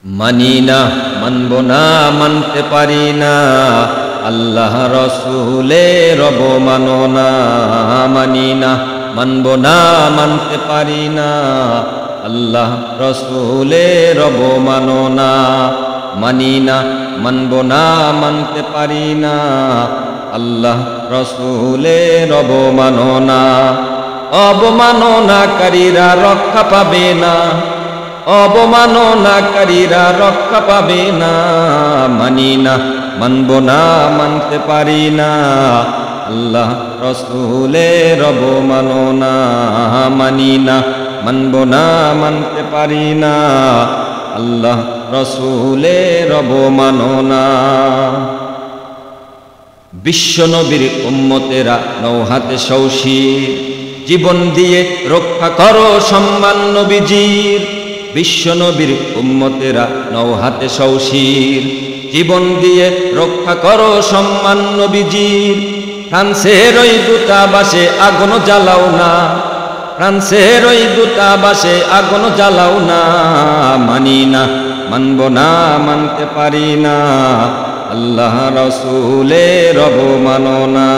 মানি না, মানব না, মানতে পারি না, আল্লাহ রসুলের অবমাননা। মানি না, মানব না, মানতে পারি না, আল্লাহ রসুলের অবমাননা। মানি না, মানব না, মানতে পারি না, আল্লাহ রসুলের অবমাননা। অবমাননাকারীরা রক্ষা পাবে না, অবমাননাকারীরা রক্ষা পাবে না। মানি না, মানব না, মানতে পারি না, আল্লাহ রসুলের অবমাননা। মানি না, মানব না, মানতে পারি না, আল্লাহ রসুলের অবমাননা। বিশ্বনবীর উম্মতেরা নৌহাতে শৌশীর, জীবন দিয়ে রক্ষা করো সম্মান নবীজির। বিশ্বনবীর উম্মতেরা নৌহাতে শৌশীর, জীবন দিয়ে রক্ষা করো সম্মান নবীজির। ফ্রান্সের ওই দূতাবাসে আগুন জ্বালাও না, ফ্রান্সের ওই দূতাবাসে আগুন জ্বালাও না। মানি না, মানব না, মানতে পারি না, আল্লাহ রসুলের অবমাননা।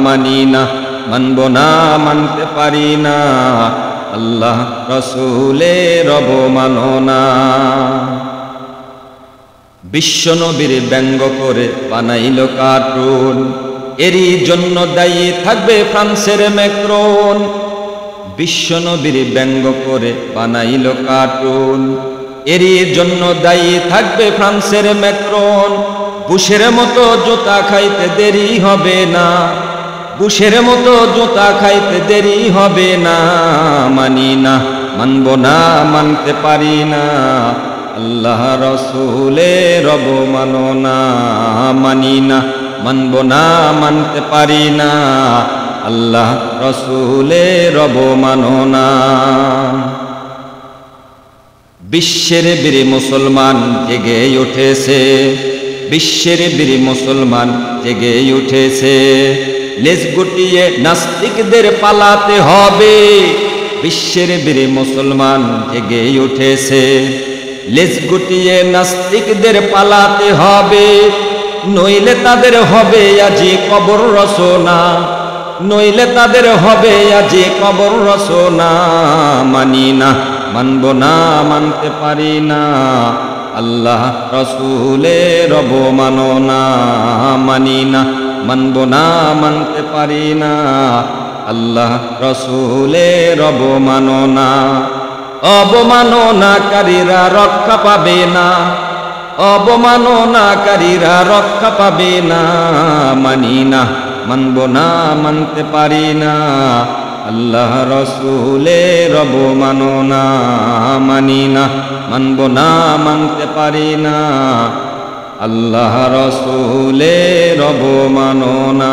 মানি না, মানব না, মানতে পারি না, আল্লাহ রসুলের অবমাননা। বিশ্বনবীর ব্যঙ্গ করে বানাইল কার্টুন, এরই জন্য দায়ী থাকবে ফ্রান্সের ম্যাক্রন। বিশ্বনবীর ব্যঙ্গ করে বানাইল কার্টুন, এরই জন্য দায়ী থাকবে ফ্রান্সের ম্যাক্রন। বুশের মতো জুতা খাইতে দেরি হবে না, বুশের মতো জুতা খাইতে দেরি হবে না। মানি না, মানব না, মানতে পারি না, আল্লাহ রসুলের অবমাননা। মানি না, মানব না, মানতে পারি না, আল্লাহ রসুলের অবমাননা। বিশ্বের বীর মুসলমান জেগে উঠেছে, বিশ্বের বীর মুসলমান জেগে উঠেছে। লেজ গুটিয়ে নাস্তিকদের পালাতে হবে, বিশ্বের বীর মুসলমান জেগে উঠেছে। লেজ গুটিয়ে নাস্তিকদের পালাতে হবে, নইলে তাদের হবে আজি কবর রচনা, নইলে তাদের হবে আজি কবর রচনা। মানি না, মানব না, মানতে পারি না, আল্লাহ রসুলের অবমাননা। মানি না, মানব না, মানতে পারি না, আল্লাহ রসুলের অবমাননা। অবমাননাকারীরা রক্ষা পাবে না, অবমাননাকারীরা রক্ষা পাবে না। মানি না, মানব না, মানতে পারি না, আল্লাহ রসুলের অবমাননা। মানি না, মানব না, মানতে পারি না, আল্লাহ রসুলের অবমাননা।